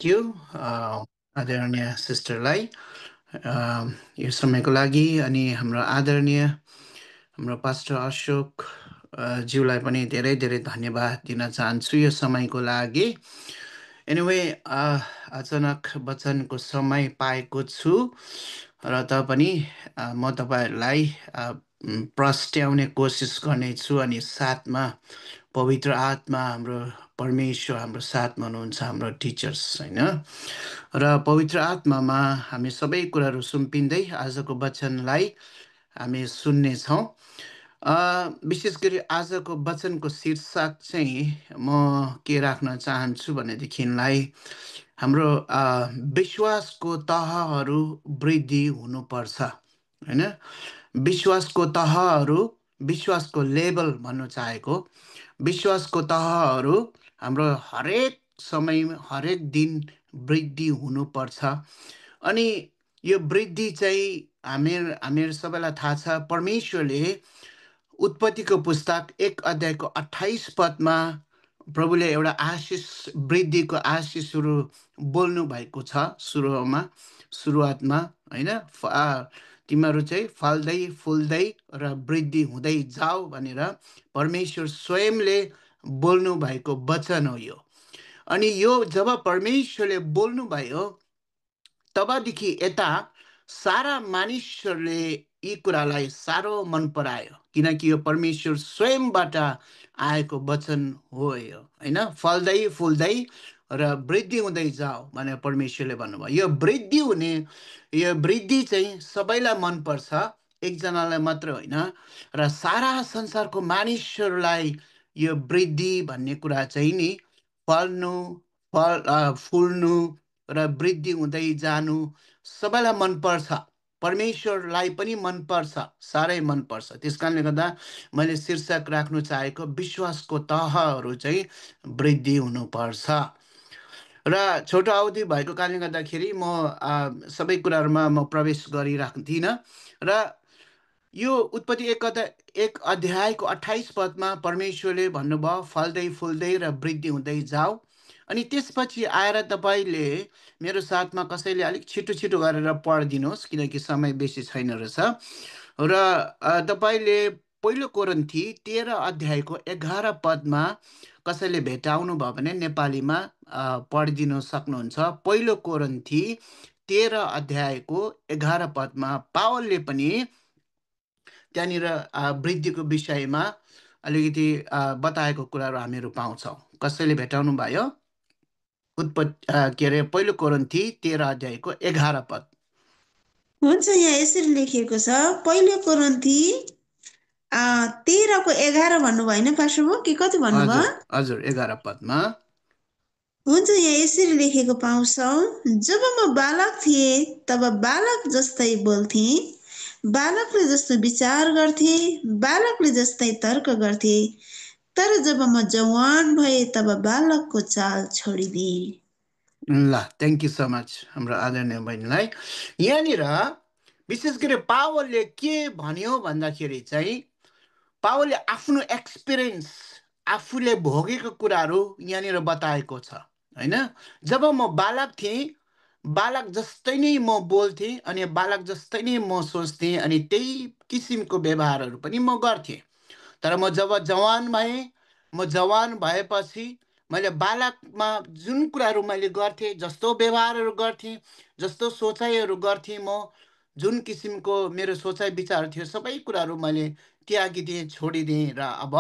You आदरणीय सिस्टरलाई यो समयको लागि अनि हाम्रो पास्टर अशोक ज्यूलाई पनि धेरै धेरै धन्यवाद दिन चाहन्छु यो समयको लागि। एनिवे अचानक वचनको समय पाएको छु र पनि म तपाईँहरूलाई प्रस्ट्याउने कोसिस गर्नेछु अनि साथमा पवित्र आत्मा हाम्रो परमेश्वर हाम्रो साथमा हुनुहुन्छ, हाम्रो टिचर्स होइन। र पवित्र आत्मामा हामी सबै कुराहरू सुम्पिँदै आजको वचनलाई हामी सुन्नेछौँ। विशेष गरी आजको वचनको शीर्षक चाहिँ म के राख्न चाहन्छु भनेदेखिलाई हाम्रो विश्वासको तहहरू वृद्धि हुनुपर्छ होइन। विश्वासको तहहरू, विश्वासको लेभल भन्नु चाहेको, विश्वासको तहहरू हाम्रो हरेक समयमा हरेक दिन वृद्धि हुनुपर्छ। अनि यो वृद्धि चाहिँ हामीहरू सबैलाई थाहा छ, परमेश्वरले उत्पत्तिको पुस्तक 1 अध्यायको 28 पदमा प्रभुले एउटा आशिष वृद्धिको आशिषहरू बोल्नु भएको छ सुरुवातमा होइन। तिमीहरू चाहिँ फल्दै फुल्दै र वृद्धि हुँदै जाऊ भनेर परमेश्वर स्वयंले बोल्नु भएको वचन हो यो। अनि यो जब परमेश्वरले बोल्नुभयो तबदेखि यता सारा मानिसहरूले यी कुरालाई साह्रो मन परायो, किनकि यो परमेश्वर स्वयंबाट आएको वचन हो यो होइन। फल्दै फुल्दै र वृद्धि हुँदै जाऊ भनेर परमेश्वरले भन्नुभयो। यो वृद्धि चाहिँ सबैलाई मनपर्छ, एकजनालाई मात्र होइन। र सारा संसारको मानिसहरूलाई यो वृद्धि भन्ने कुरा चाहिँ नि फुल्नु र वृद्धि हुँदै जानु सबैलाई मनपर्छ, परमेश्वरलाई पनि मनपर्छ, साह्रै मनपर्छ। त्यस कारणले गर्दा मैले शीर्षक राख्नु चाहेको विश्वासको तहहरू चाहिँ वृद्धि हुनुपर्छ। र छोटो अवधि भएको कारणले गर्दाखेरि म सबै कुराहरूमा म प्रवेश गरिराख्दिनँ। र यो उत्पत्ति 1 अध्यायको 28 पदमा परमेश्वरले भन्नुभयो फल्दै फुल्दै र वृद्धि हुँदै जाऊ। अनि त्यसपछि आएर तपाईँले मेरो साथमा कसैले अलिक छिटो गरेर पढिदिनुहोस्, किनकि समय बेसी छैन रहेछ। र तपाईँले 1 कोरिन्थी 13 अध्यायको 11 पदमा कसैले भेटाउनु भयो भने नेपालीमा पढिदिनु सक्नुहुन्छ। 1 कोरिन्थी 13 अध्यायको 11 पदमा पावलले पनि त्यहाँनिर वृद्धिको विषयमा अलिकति बताएको कुराहरू हामीहरू पाउँछौँ। कसैले भेटाउनु भयो? 1 कोरिन्थी 13 अध्यायको 11 पद। हुन्छ, यहाँ यसरी लेखिएको छ, 1 कोरिन्थी 13 को 11 भन्नुभयो होइन पास्टर कि कति भन्नुभयो? हजुर 11 पदमा हुन्छ, यहाँ यसरी लेखेको पाउँछौँ, जब म बालक थिएँ तब बालक जस्तै बोल्थे, बालकले जस्तो विचार गर्थे, बालकले जस्तै तर्क गर्थे, तर जब म जवान भए तब बालकको चाल छोडिदिए। ल, थ्याङ्क यू सो मच हाम्रो आदरणीय बहिनीलाई। यहाँनिर विशेष गरी पावलले के भन्यो भन्दाखेरि चाहिँ पावलले आफ्नो एक्सपिरियन्स, आफूले भोगेको कुराहरू यहाँनिर बताएको छ होइन। जब म बालक थिएँ, बालक जस्तै नै म बोल्थेँ अनि बालक जस्तै नै म सोच्थेँ अनि त्यही किसिमको व्यवहारहरू पनि म गर्थेँ। तर म जब जवान भएँ, म जवान भएपछि मैले बालकमा जुन कुराहरू मैले गर्थेँ, जस्तो व्यवहारहरू गर्थेँ, जस्तो सोचाइहरू गर्थेँ, म जुन किसिमको मेरो सोचाइ विचारहरू थियो सबै कुराहरू मैले त्यागिदिएँ, छोडिदिएँ। र अब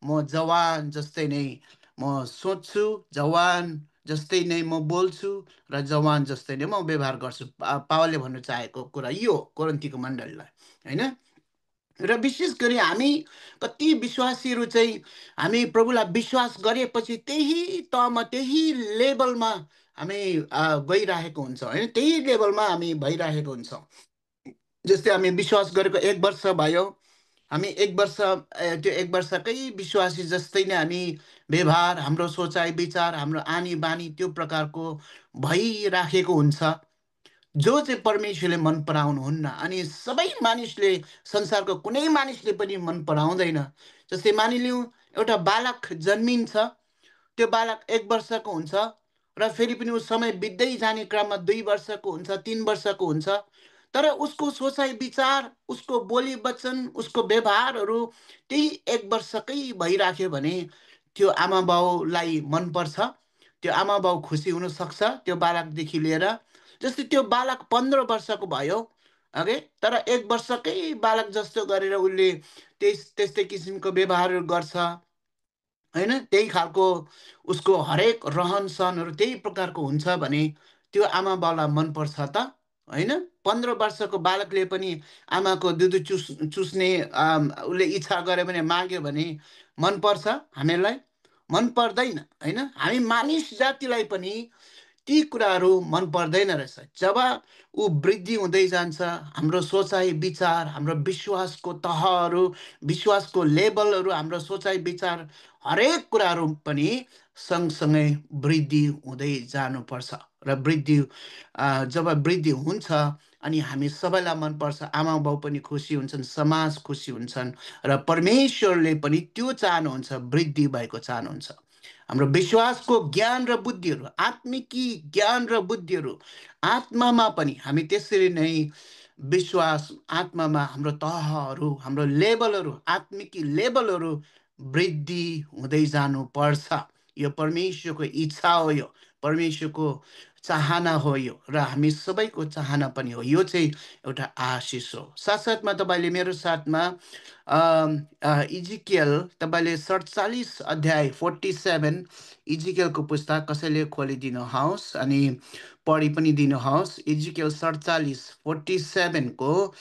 म जवान जस्तै नै म सोच्छु, जवान जस्तै नै म बोल्छु र जवान जस्तै नै म व्यवहार गर्छु। पावलले भन्नु चाहेको कुरा यो कोरिन्थीको मण्डलीलाई होइन। र विशेष गरी हामी कति विश्वासीहरू चाहिँ हामी प्रभुलाई विश्वास गरेपछि त्यही तहमा त्यही लेभलमा हामी गइरहेको हुन्छौँ होइन, त्यही लेभलमा हामी भइरहेको हुन्छौँ। जस्तै हामी विश्वास गरेको 1 वर्ष भयो, हामी 1 वर्ष त्यो 1 वर्षकै विश्वासी जस्तै नै हामी व्यवहार, हाम्रो सोचाइ विचार, हाम्रो आनी बानी त्यो प्रकारको भइराखेको हुन्छ, जो चाहिँ परमेश्वरले मन पराउनुहुन्न। अनि सबै मानिसले, संसारको कुनै मानिसले पनि मन पराउँदैन। जस्तै मानिलिउँ एउटा बालक जन्मिन्छ, त्यो बालक 1 वर्षको हुन्छ, र फेरि पनि ऊ समय बित्दै जाने क्रममा 2 वर्षको हुन्छ, 3 वर्षको हुन्छ, तर उसको सोचाइ विचार, उसको बोली वचन, उसको व्यवहारहरू त्यही 1 वर्षकै भइराख्यो भने त्यो आमा बाउलाई मनपर्छ, त्यो आमा बाउ खुसी हुनसक्छ त्यो बालकदेखि लिएर। जस्तै त्यो बालक 15 वर्षको भयो अरे, तर 1 वर्षकै बालक जस्तो गरेर उसले त्यस्तै किसिमको व्यवहारहरू गर्छ, होइन, त्यही खालको उसको हरेक रहन सहनहरू त्यही प्रकारको हुन्छ भने त्यो आमा बाउलाई मनपर्छ त, होइन? 15 वर्षको बालकले पनि आमाको दुध चुस्ने उसले इच्छा गर्यो भने, माग्यो भने मनपर्छ हामीलाई? मन पर्दैन, होइन? हामी मानिस जातिलाई पनि ती कुराहरू मन पर्दैन रहेछ। जब ऊ वृद्धि हुँदै जान्छ, हाम्रो सोचाइ विचार, हाम्रो विश्वासको तहहरू, विश्वासको लेभलहरू, हाम्रो सोचाइ विचार, हरेक कुराहरू पनि सँगसँगै वृद्धि हुँदै जानुपर्छ। र जब वृद्धि हुन्छ अनि हामी सबैलाई मनपर्छ, आमा बाउ पनि खुसी हुन्छन्, समाज खुसी हुन्छन्, र परमेश्वरले पनि त्यो चाहनुहुन्छ, वृद्धि भएको चाहनुहुन्छ। हाम्रो विश्वासको ज्ञान र बुद्धिहरू, आत्मिकी ज्ञान र बुद्धिहरू, आत्मामा पनि हामी त्यसरी नै विश्वास, आत्मामा हाम्रो तहहरू, हाम्रो लेभलहरू, आत्मिकी लेभलहरू वृद्धि हुँदै जानुपर्छ। यो परमेश्वरको इच्छा हो, यो परमेश्वरको चाहना हो, यो र हामी सबैको चाहना पनि हो। यो चाहिँ एउटा आशिष हो। साथसाथमा तपाईँले मेरो साथमा इजिकियल, तपाईँले 47 अध्याय 47, इजिकियलको पुस्तक कसैले खोलिदिनुहोस् अनि पढि पनि दिनुहोस्। इजिकियल 47:47 को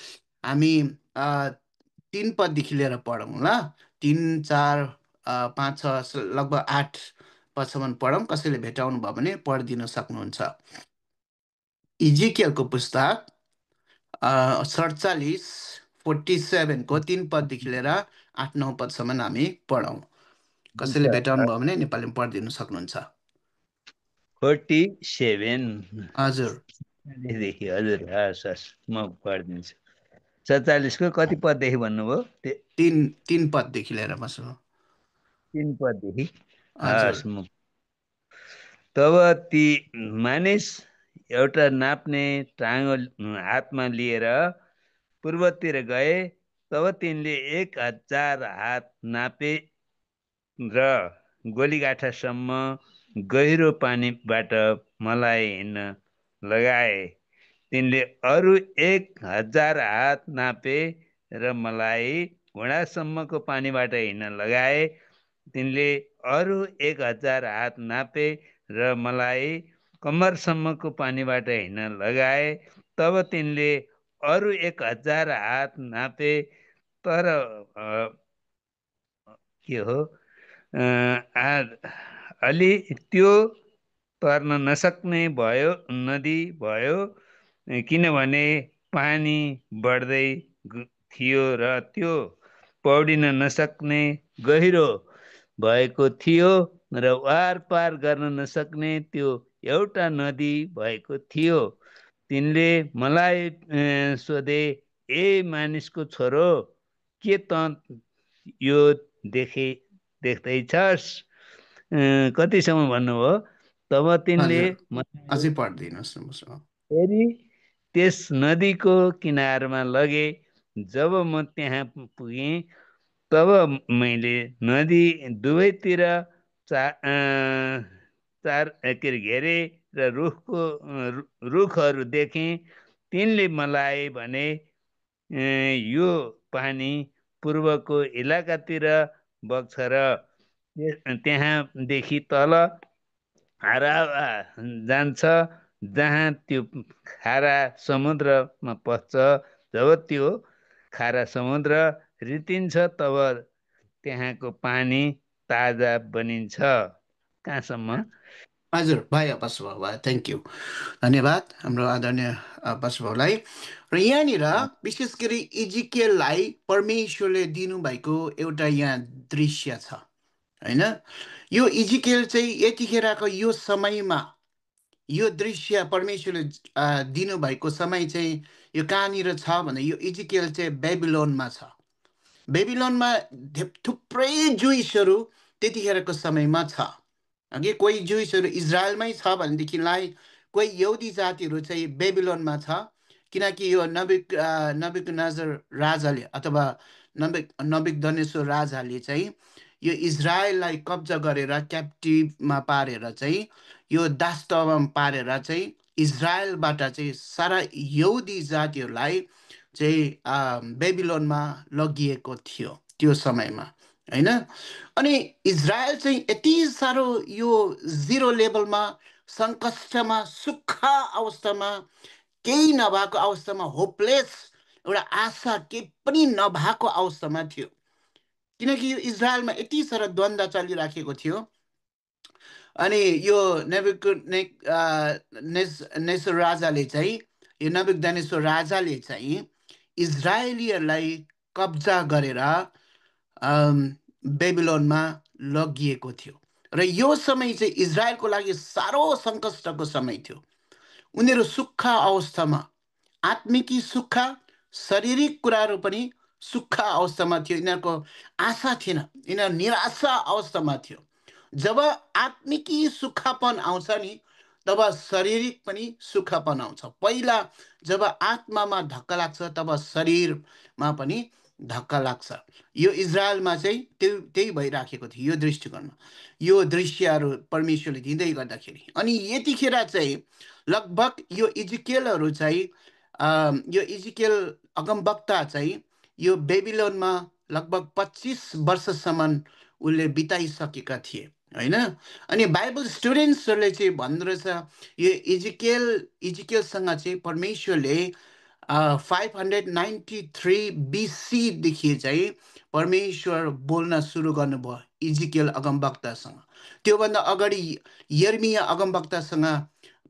हामी 3 पददेखि लिएर पढौँ ल। 3, 4, 5, 6, लगभग 8 पदसम्म पढौँ। कसैले भेटाउनु भयो भने पढिदिन सक्नुहुन्छ। इजिकियलको पुस्तक 47:47 को 3 पददेखि लिएर 8, 9 पदसम्म हामी पढौँ। कसैले भेटाउनु भयो भने नेपालीमा पढिदिनु सक्नुहुन्छ। 47 हजुर हजुर, हस् हस्, म पढिदिन्छु। 47 को कति पददेखि भन्नुभयो? 3 पददेखि लिएर बस्नु। 3 पददेखि। हजुर हस्, म तब ती मानिस एउटा नाप्ने टाँगो हातमा लिएर पूर्वतिर गए। तब तिनले 1000 हात नापे र गोलीगाठासम्म गहिरो पानीबाट मलाई हिँड्न लगाए। तिनले अरू 1000 हात नापे र मलाई घुँडासम्मको पानीबाट हिँड्न लगाए। तिनले अरू 1000 हात नापे र मलाई कम्मरसम्मको पानीबाट हिँड्न लगाए। तब तिनले अरू 1000 हात नापे, तर के हो अलि त्यो तर्न नसक्ने भयो, नदी भयो, किनभने पानी बढ्दै थियो र त्यो पौडिन नसक्ने गहिरो भएको थियो र वार पार गर्न नसक्ने त्यो एउटा नदी भएको थियो। तिनले मलाई सोधे, ए मानिसको छोरो, के त यो देख्दैछस्? कतिसम्म भन्नुभयो? तब तिनले हजुर मलाई अझै पढिदिनुहोस् न। फेरि त्यस नदीको किनारमा लगे। जब म त्यहाँ पुगेँ, तब मैले नदी दुवैतिर चार घेरे र रुखहरू देखेँ। तिनले मलाई भने, यो पानी पूर्वको इलाकातिर बग्छ र त्यहाँदेखि तल हारावा जान्छ, जहाँ त्यो खारा समुद्रमा पस्छ। जब त्यो खारा समुद्र रितिन्छ, तब त्यहाँको पानी ताजा बनिन्छ। कहाँसम्म? हजुर भयो पशुभाउ भयो, थ्याङ्क यू, धन्यवाद हाम्रो आदरणीय पशुभाउलाई। र यहाँनिर विशेष गरी इजिकियललाई परमेश्वरले दिनुभएको एउटा यहाँ दृश्य छ, होइन? यो इजिकियल चाहिँ यतिखेरको यो समयमा यो दृश्य परमेश्वरले दिनुभएको समय चाहिँ यो कहाँनिर छ भने यो इजिकियल चाहिँ बेबिलोनमा छ। बेबिलोनमा थुप्रै जुइसहरू त्यतिखेरको समयमा छ, अघि कोही जुइसहरू इजरायलमै छ भनेदेखिलाई कोही यहुदी जातिहरू चाहिँ बेबिलोनमा छ, किनकि यो नबिकनजर राजाले अथवा नबिकदनेश्वर राजाले चाहिँ यो इजरायललाई कब्जा गरेर क्याप्टिभमा पारेर चाहिँ यो दासत्वमा पारेर चाहिँ इजरायलबाट चाहिँ सारा यहुदी जातिहरूलाई चाहिँ बेबिलोनमा लगिएको थियो त्यो समयमा, होइन। अनि इजरायल चाहिँ यति साह्रो यो जिरो लेभलमा, सङ्कष्टमा, सुक्खा अवस्थामा, केही नभएको अवस्थामा, होपलेस, एउटा आशा केही पनि नभएको अवस्थामा थियो, किनकि यो इजरायलमा यति साह्रो द्वन्द्व चलिराखेको थियो। अनि यो नेसर राजाले चाहिँ, यो नबिकदनेश्वर राजाले चाहिँ इजरायलीहरूलाई कब्जा गरेर बेबिलोनमा लगिएको थियो। र यो समय चाहिँ इजरायलको लागि साह्रो सङ्कष्टको समय थियो। उनीहरू सुक्खा अवस्थामा, आत्मिकी सुक्खा, शारीरिक कुराहरू पनि सुक्खा अवस्थामा थियो। यिनीहरूको आशा थिएन, यिनीहरू निराशा अवस्थामा थियो। जब आत्मिकी सुक्खापन आउँछ नि, तब शारीरिक पनि सुक्खापन आउँछ। पहिला जब आत्मामा धक्का लाग्छ तब शरीरमा पनि धक्का लाग्छ। यो इजरायलमा चाहिँ त्यही भइराखेको थियो। यो दृष्टिकोणमा यो दृश्यहरू परमेश्वरले दिँदै गर्दाखेरि, अनि यतिखेर चाहिँ लगभग यो इजिकेलहरू चाहिँ यो इजिकेल अगमवक्ता चाहिँ यो बेबिलोनमा लगभग 25 वर्षसम्म उसले बिताइसकेका थिए, होइन। अनि बाइबल स्टुडेन्ट्सहरूले चाहिँ भन्दो रहेछ यो इजिकेलसँग चाहिँ परमेश्वरले 593 BC चाहिँ परमेश्वर बोल्न सुरु गर्नुभयो इजिकेल अगमवक्तासँग। त्योभन्दा अगाडि यर्मिया अगमवक्तासँग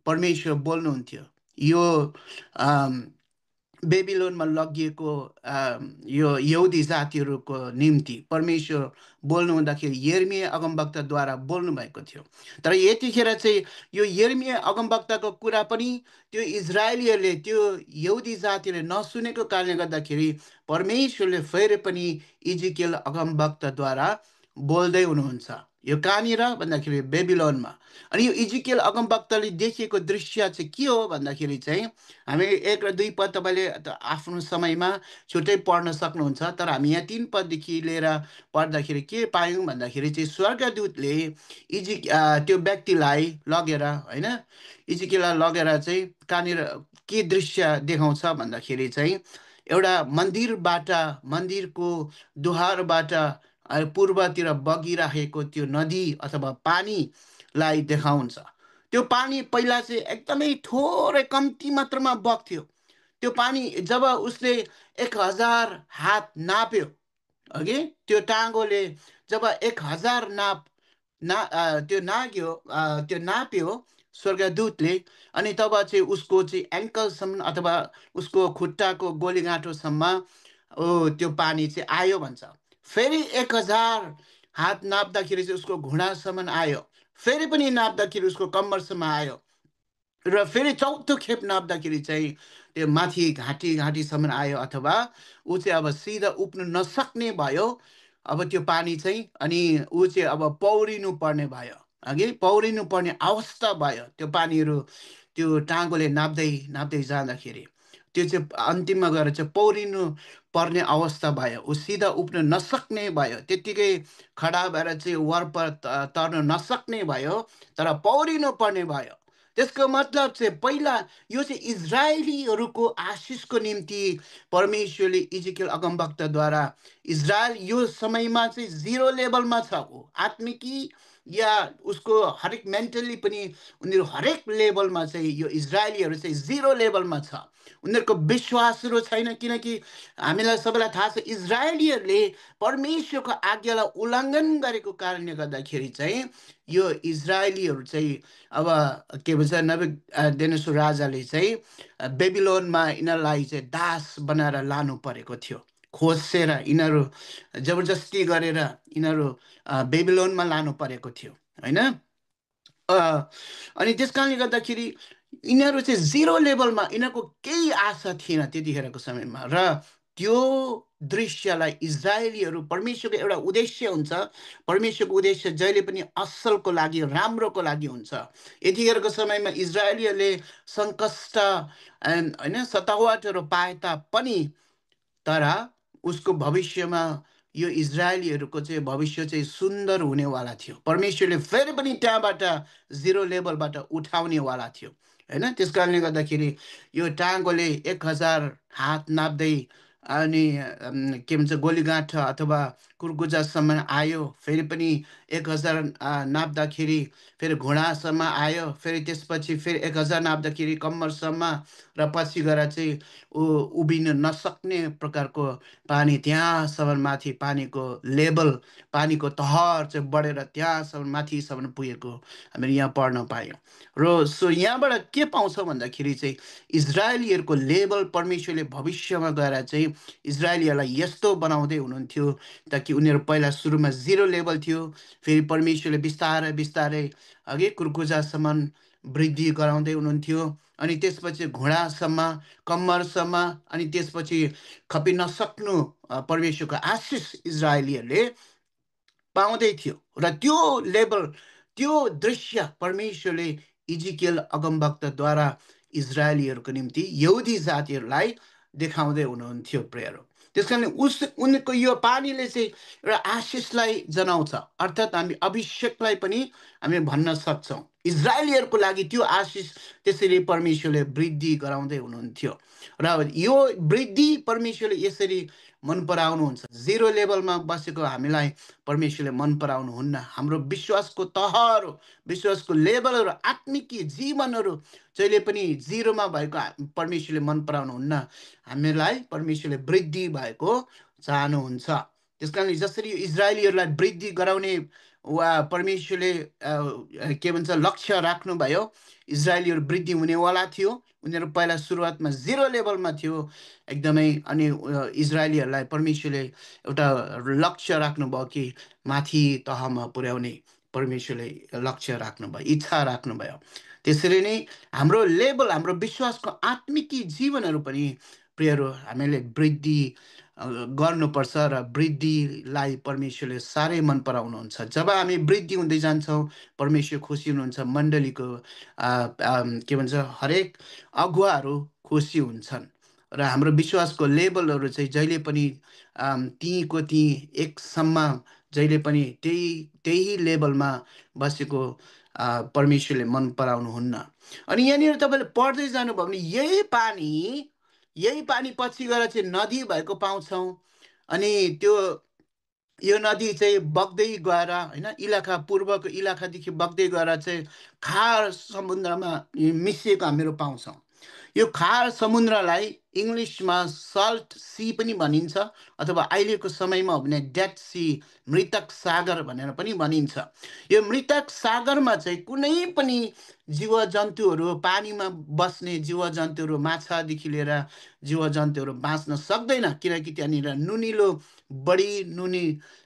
परमेश्वर बोल्नुहुन्थ्यो। यो बेबिलोनमा लगिएको यो यहुदी जातिहरूको निम्ति परमेश्वर बोल्नु हुँदाखेरि यर्मिया अगमवक्ताद्वारा बोल्नु भएको थियो। तर यतिखेर चाहिँ यो यर्मिया अगमवक्ताको कुरा पनि त्यो इजरायलीहरूले, त्यो यहुदी जातिले नसुनेको कारणले गर्दाखेरि परमेश्वरले फेरि पनि इजिकेल अगमवक्ताद्वारा बोल्दै हुनुहुन्छ। यो कहाँनिर भन्दाखेरि बेबिलोनमा। अनि यो इजिकेल अगमवक्ताले देखेको दृश्य चाहिँ के हो भन्दाखेरि चाहिँ हामी 1 र 2 पद तपाईँले आफ्नो समयमा छुट्टै पढ्न सक्नुहुन्छ। तर हामी यहाँ 3 पददेखि लिएर पढ्दाखेरि के पायौँ भन्दाखेरि चाहिँ स्वर्गदूतले त्यो व्यक्तिलाई लगेर, होइन, इजिकेललाई लगेर चाहिँ कहाँनिर के दृश्य देखाउँछ भन्दाखेरि चाहिँ एउटा मन्दिरको दुहारबाट पूर्वतिर बगिरहेको त्यो नदी अथवा पानीलाई देखाउँछ। त्यो पानी पहिला चाहिँ एकदमै थोरै कम्ती मात्रामा बग्थ्यो। त्यो पानी जब उसले 1000 हात नाप्यो, अघि त्यो टाँगोले जब 1000 त्यो नाप्यो स्वर्गदूतले, अनि तब चाहिँ उसको चाहिँ एङ्कलसम्म अथवा उसको खुट्टाको गोलीगाँठोसम्म त्यो पानी चाहिँ आयो भन्छ। फेरि 1000 हात नाप्दाखेरि चाहिँ उसको घुँडासम्म आयो, फेरि पनि नाप्दाखेरि उसको कम्मरसम्म आयो, र फेरि चौथो खेप नाप्दाखेरि चाहिँ त्यो माथि घाँटीसम्म आयो, अथवा ऊ चाहिँ अब सिधा उप्नु नसक्ने भयो अब त्यो पानी चाहिँ। अनि ऊ चाहिँ अब पौडिनु पर्ने भयो, अघि पौडिनु पर्ने अवस्था भयो। त्यो पानीहरू त्यो टाँगोले नाप्दै जाँदाखेरि त्यो चाहिँ अन्तिममा गएर चाहिँ पौडिनु पर्ने अवस्था भयो। ऊ सिधा उप्न नसक्ने भयो, त्यत्तिकै खडा भएर चाहिँ वरपर तर्न नसक्ने भयो, तर पौडिनु पर्ने भयो। त्यसको मतलब चाहिँ पहिला यो चाहिँ इजरायलीहरूको आशिषको निम्ति परमेश्वरले इजिकेल अगमवक्ताद्वारा इजरायल यो समयमा चाहिँ जिरो लेभलमा छ, आत्मिकी या उसको हरेक मेन्टली पनि उनीहरू हरेक लेभलमा चाहिँ यो इजरायलीहरू चाहिँ जिरो लेभलमा छ। उनीहरूको विश्वासहरू छैन, किनकि हामीलाई सबैलाई थाहा छ इजरायलीहरूले परमेश्वरको आज्ञालाई उल्लङ्घन गरेको कारणले गर्दाखेरि चाहिँ यो इजरायलीहरू चाहिँ अब के भन्छ नबिकदनेश्वर राजाले चाहिँ बेबिलोनमा यिनीहरूलाई चाहिँ दास बनाएर लानु परेको थियो। खोसेर यिनीहरू जबरजस्ती गरेर यिनीहरू बेबिलोनमा लानु परेको थियो, होइन। अनि त्यस कारणले गर्दाखेरि यिनीहरू चाहिँ जिरो लेभलमा, यिनीहरूको केही आशा थिएन त्यतिखेरको समयमा। र त्यो दृश्यलाई इजरायलीहरू परमेश्वरको एउटा उद्देश्य हुन्छ। परमेश्वरको उद्देश्य जहिले पनि असलको लागि, राम्रोको लागि हुन्छ। यतिखेरको समयमा इजरायलीहरूले सङ्कष्ट होइन सतावटहरू पाए तापनि तर उसको भविष्यमा यो इजरायलीहरूको चाहिँ भविष्य चाहिँ सुन्दर हुनेवाला थियो। परमेश्वरले फेरि पनि त्यहाँबाट जिरो लेभलबाट उठाउनेवाला थियो होइन। त्यस कारणले गर्दाखेरि यो टाँगोले 1000 हात नाप्दै अनि के भन्छ गोलीगाँठ अथवा कुर्कुजासम्म आयो, फेरि पनि 1000 नाप्दाखेरि फेरि घुँडासम्म आयो, फेरि त्यसपछि फेरि 1000 नाप्दाखेरि कम्मरसम्म, र पछि गएर चाहिँ उभिन नसक्ने प्रकारको पानी त्यहाँसम्म माथि पानीको लेभल, पानीको तहर चाहिँ बढेर त्यहाँसम्म माथिसम्म पुगेको हामीले यहाँ पढ्न पायौँ। र सो यहाँबाट के पाउँछौँ भन्दाखेरि चाहिँ इजरायलीहरूको लेभल परमेश्वरले भविष्यमा गएर चाहिँ इजरायलीहरूलाई यस्तो बनाउँदै हुनुहुन्थ्यो ताकि उनीहरू पहिला सुरुमा जिरो लेभल थियो, फेरि परमेश्वरले बिस्तारै बिस्तारै अघि कुर्कुजासम्म वृद्धि गराउँदै हुनुहुन्थ्यो, अनि त्यसपछि घुँडासम्म, कम्मरसम्म, अनि त्यसपछि खपि नसक्नु परमेश्वरको आशिष इजरायलीहरूले पाउँदै थियो। र त्यो लेभल, त्यो दृश्य परमेश्वरले इजिकियल अगमवक्ताद्वारा इजरायलीहरूको निम्ति यहुदी जातिहरूलाई देखाउँदै हुनुहुन्थ्यो प्रेयरहरू। त्यस कारण उनको यो पानीले चाहिँ एउटा आशिषलाई जनाउँछ, अर्थात् हामी अभिषेकलाई पनि हामी भन्न सक्छौँ। इजरायलीहरूको लागि त्यो आशिष त्यसरी परमेश्वरले वृद्धि गराउँदै हुनुहुन्थ्यो। र यो वृद्धि परमेश्वरले यसरी मन पराउनुहुन्छ। जिरो लेभलमा बसेको हामीलाई परमेश्वरले मन पराउनुहुन्न। हाम्रो विश्वासको तहहरू, विश्वासको लेभलहरू, आत्मिक जीवनहरू जहिले पनि जिरोमा भएको परमेश्वरले मन पराउनुहुन्न। हामीलाई परमेश्वरले वृद्धि भएको चाहनुहुन्छ। त्यस कारणले जसरी इजरायलीहरूलाई वृद्धि गराउने वा परमेश्वरले के भन्छ लक्ष्य राख्नुभयो, इजरायलीहरू वृद्धि हुनेवाला थियो। उनीहरू पहिला सुरुवातमा जिरो लेभलमा थियो एकदमै, अनि इजरायलीहरूलाई परमेश्वरले एउटा लक्ष्य राख्नुभयो कि माथि तहमा पुर्याउने परमेश्वरले लक्ष्य राख्नुभयो, इच्छा राख्नुभयो। त्यसरी नै हाम्रो लेभल, हाम्रो विश्वासको आत्मिक जीवनहरू पनि प्रियहरू हामीले वृद्धि गर्नुपर्छ, र वृद्धिलाई परमेश्वरले साह्रै मन पराउनुहुन्छ। जब हामी वृद्धि हुँदै जान्छौँ परमेश्वर खुसी हुनुहुन्छ। मण्डलीको के भन्छ हरेक अगुवाहरू खुसी हुन्छन्, र हाम्रो विश्वासको लेभलहरू चाहिँ जहिले पनि त्यहीँको त्यहीँ एकसम्म जहिले पनि त्यही लेभलमा बसेको परमेश्वरले मन पराउनुहुन्न। अनि यहाँनिर तपाईँले पढ्दै जानुभयो भने यही पानी पछि गएर चाहिँ नदी भएको पाउँछौँ। अनि यो नदी चाहिँ बग्दै गएर होइन इलाका, पूर्वको इलाकादेखि बग्दै गएर चाहिँ खार समुद्रमा मिसिएको हामीहरू पाउँछौँ। यो खार समुद्रलाई इङ्ग्लिसमा सल्ट सी पनि भनिन्छ, अथवा अहिलेको समयमा हो भने डेड सी, मृतक सागर भनेर पनि भनिन्छ। यो मृतक सागरमा चाहिँ कुनै पनि जीवजन्तुहरू, पानीमा बस्ने जीवजन्तुहरू, माछादेखि लिएर जीवजन्तुहरू बाँच्न सक्दैन, किनकि त्यहाँनिर बढी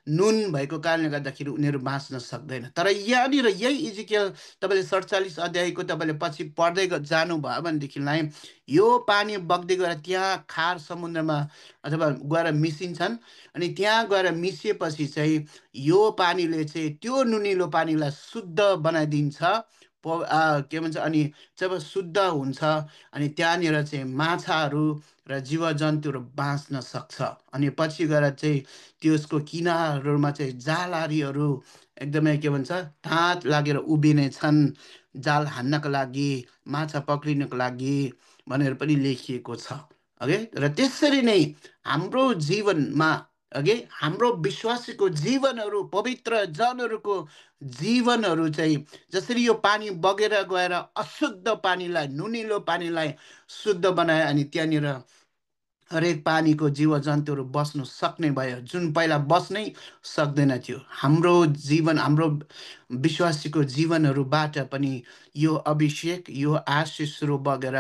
नुन भएको कारणले गर्दाखेरि उनीहरू बाँच्न सक्दैन। तर यहाँनिर यही इजिकियल तपाईँले 47 अध्यायको तपाईँले पछि पढ्दै जानुभयो भनेदेखिलाई यो पानी बग्दै गएर त्यहाँ खार समुद्रमा अथवा गएर मिसिन्छन्। अनि त्यहाँ गएर मिसिएपछि चाहिँ यो पानीले चाहिँ त्यो नुनिलो पानीलाई शुद्ध बनाइदिन्छ। के भन्छ, अनि जब शुद्ध हुन्छ अनि त्यहाँनिर चाहिँ माछाहरू र जीवजन्तुहरू बाँच्न सक्छ। अनि पछि गएर चाहिँ त्यसको किनारहरूमा चाहिँ जालहारीहरू एकदमै के भन्छ ताँत लागेर उभिने छन्, जाल हान्नको लागि, माछा पक्रिनको लागि भनेर पनि लेखिएको छ अघि। र त्यसरी नै हाम्रो जीवनमा अघि हाम्रो विश्वासीको जीवनहरू, पवित्र जनहरूको जीवनहरू चाहिँ जसरी यो पानी बगेर गएर अशुद्ध पानीलाई, नुनिलो पानीलाई शुद्ध बनाए, अनि त्यहाँनिर हरेक पानीको जीवजन्तुहरू बस्नु सक्ने भयो, जुन पहिला बस्नै सक्दैन थियो। हाम्रो जीवन, हाम्रो विश्वासीको जीवनहरूबाट पनि यो अभिषेक, यो आशिषहरू बगेर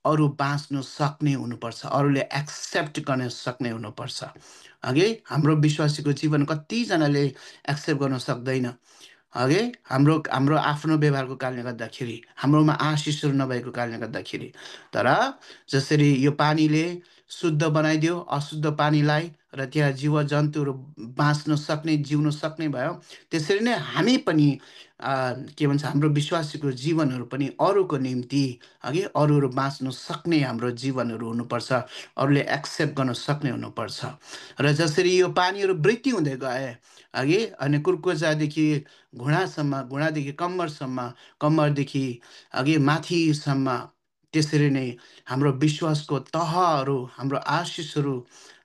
अरू बाँच्नु सक्ने हुनुपर्छ, अरूले एक्सेप्ट गर्न सक्ने हुनुपर्छ। अघि हाम्रो विश्वासीको जीवन कतिजनाले एक्सेप्ट गर्न सक्दैन अघि, हाम्रो आफ्नो व्यवहारको कारणले गर्दाखेरि, हाम्रोमा आशिषहरू नभएको कारणले गर्दाखेरि। तर जसरी यो पानीले शुद्ध बनाइदियो अशुद्ध पानीलाई, र त्यहाँ जीवजन्तुहरू बाँच्न सक्ने, जिउन सक्ने भयो। त्यसरी नै हामी पनि के भन्छ, हाम्रो विश्वासीको जीवनहरू पनि अरूको निम्ति, अघि अरूहरू बाँच्न सक्ने हाम्रो जीवनहरू हुनुपर्छ, अरूले एक्सेप्ट गर्न सक्ने हुनुपर्छ। र जसरी यो पानीहरू वृद्धि हुँदै गए अघि, अनि कुर्कुचादेखि घुँडासम्म, घुँडादेखि कम्मरसम्म, कम्मरदेखि अघि माथिसम्म, त्यसरी नै हाम्रो विश्वासको तहहरू, हाम्रो आशिषहरू,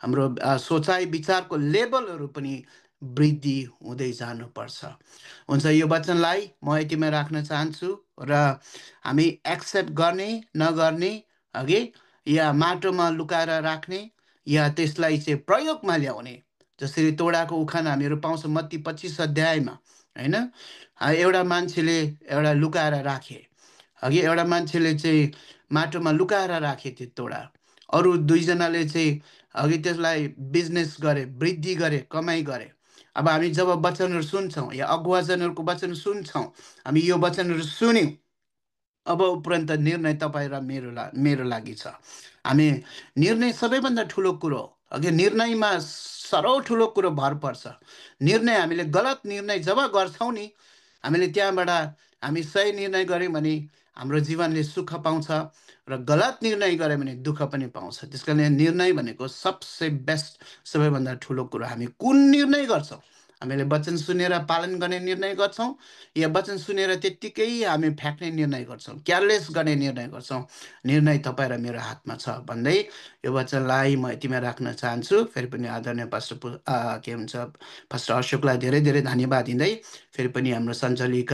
हाम्रो सोचाइ विचारको लेभलहरू पनि वृद्धि हुँदै जानुपर्छ। हुन्छ, यो वचनलाई म यतिमा राख्न चाहन्छु। र हामी एक्सेप्ट गर्ने नगर्ने अघि, या माटोमा लुकाएर राख्ने, या त्यसलाई चाहिँ प्रयोगमा ल्याउने, जसरी तोडाको उखान हामीहरू पाउँछौँ मत्ती 25 अध्यायमा, होइन। एउटा मान्छेले एउटा लुकाएर राखे अघि, एउटा मान्छेले चाहिँ माटोमा लुकाएर राखे त्यो तोडा, अरू दुईजनाले चाहिँ अघि त्यसलाई बिजनेस गरे, वृद्धि गरे, कमाइ गरे। अब हामी जब वचनहरू सुन्छौँ या अगुवाजनहरूको वचन सुन्छौँ, हामी यो वचनहरू सुन्यौँ, अब उपरान्त निर्णय तपाईँ र मेरो लागि छ। हामी निर्णय सबैभन्दा ठुलो कुरो हो। अघि निर्णयमा साह्रो ठुलो कुरो भर पर्छ। निर्णय, हामीले गलत निर्णय जब गर्छौँ नि, हामीले त्यहाँबाट हामी सही निर्णय गऱ्यौँ भने हाम्रो जीवनले सुख पाउँछ, र गलत निर्णय गऱ्यो भने दुःख पनि पाउँछ। त्यस कारण निर्णय भनेको सबसे बेस्ट, सबैभन्दा ठुलो कुरो। हामी कुन निर्णय गर्छौँ? हामीले वचन सुनेर पालन गर्ने निर्णय गर्छौँ, या वचन सुनेर त्यत्तिकै हामी फ्याँक्ने निर्णय गर्छौँ, केयरलेस गर्ने निर्णय गर्छौँ? निर्णय तपाईँ र मेरो हातमा छ भन्दै यो वचनलाई म यतिमा राख्न चाहन्छु। फेरि पनि आदरणीय पास्टर के भन्छ, पास्टर अशोकलाई धेरै धेरै धन्यवाद दिँदै, फेरि पनि हाम्रो सञ्चालिका